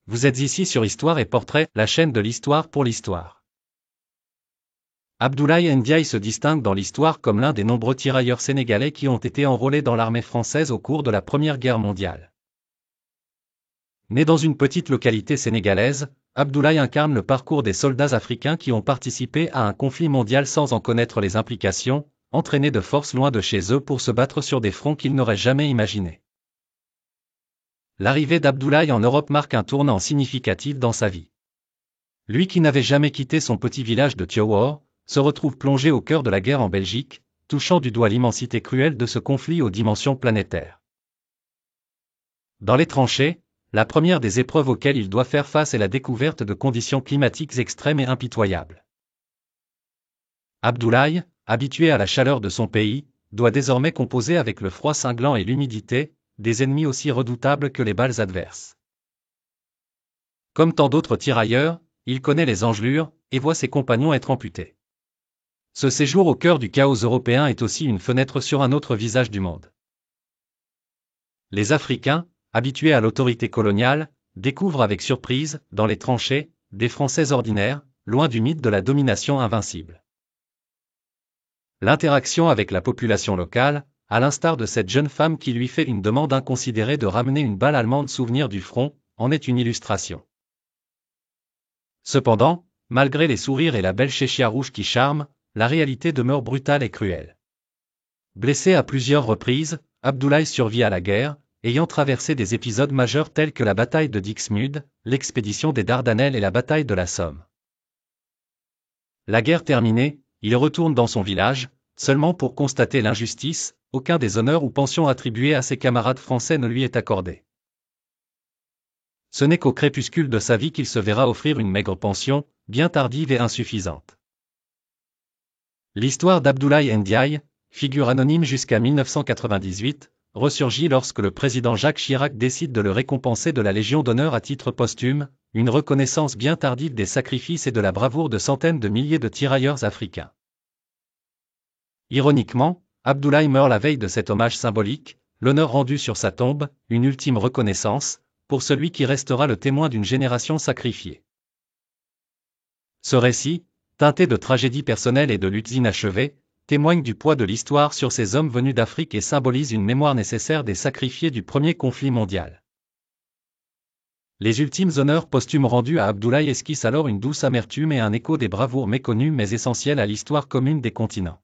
Vous êtes ici sur Histoire et Portrait, la chaîne de l'histoire pour l'histoire. Abdoulaye Ndiaye se distingue dans l'histoire comme l'un des nombreux tirailleurs sénégalais qui ont été enrôlés dans l'armée française au cours de la Première Guerre mondiale. Né dans une petite localité sénégalaise, Abdoulaye incarne le parcours des soldats africains qui ont participé à un conflit mondial sans en connaître les implications, entraînés de force loin de chez eux pour se battre sur des fronts qu'ils n'auraient jamais imaginés. L'arrivée d'Abdoulaye en Europe marque un tournant significatif dans sa vie. Lui qui n'avait jamais quitté son petit village de Thiawor, se retrouve plongé au cœur de la guerre en Belgique, touchant du doigt l'immensité cruelle de ce conflit aux dimensions planétaires. Dans les tranchées, la première des épreuves auxquelles il doit faire face est la découverte de conditions climatiques extrêmes et impitoyables. Abdoulaye, habitué à la chaleur de son pays, doit désormais composer avec le froid cinglant et l'humidité, des ennemis aussi redoutables que les balles adverses. Comme tant d'autres tirailleurs, il connaît les engelures, et voit ses compagnons être amputés. Ce séjour au cœur du chaos européen est aussi une fenêtre sur un autre visage du monde. Les Africains, habitués à l'autorité coloniale, découvrent avec surprise, dans les tranchées, des Français ordinaires, loin du mythe de la domination invincible. L'interaction avec la population locale, à l'instar de cette jeune femme qui lui fait une demande inconsidérée de ramener une balle allemande souvenir du front, en est une illustration. Cependant, malgré les sourires et la belle chéchia rouge qui charme, la réalité demeure brutale et cruelle. Blessé à plusieurs reprises, Abdoulaye survit à la guerre, ayant traversé des épisodes majeurs tels que la bataille de Dixmude, l'expédition des Dardanelles et la bataille de la Somme. La guerre terminée, il retourne dans son village, seulement pour constater l'injustice, aucun des honneurs ou pensions attribués à ses camarades français ne lui est accordé. Ce n'est qu'au crépuscule de sa vie qu'il se verra offrir une maigre pension, bien tardive et insuffisante. L'histoire d'Abdoulaye Ndiaye, figure anonyme jusqu'à 1998, ressurgit lorsque le président Jacques Chirac décide de le récompenser de la Légion d'honneur à titre posthume, une reconnaissance bien tardive des sacrifices et de la bravoure de centaines de milliers de tirailleurs africains. Ironiquement, Abdoulaye meurt la veille de cet hommage symbolique, l'honneur rendu sur sa tombe, une ultime reconnaissance, pour celui qui restera le témoin d'une génération sacrifiée. Ce récit, teinté de tragédies personnelles et de luttes inachevées, témoigne du poids de l'histoire sur ces hommes venus d'Afrique et symbolise une mémoire nécessaire des sacrifiés du premier conflit mondial. Les ultimes honneurs posthumes rendus à Abdoulaye esquissent alors une douce amertume et un écho des bravoures méconnues mais essentielles à l'histoire commune des continents.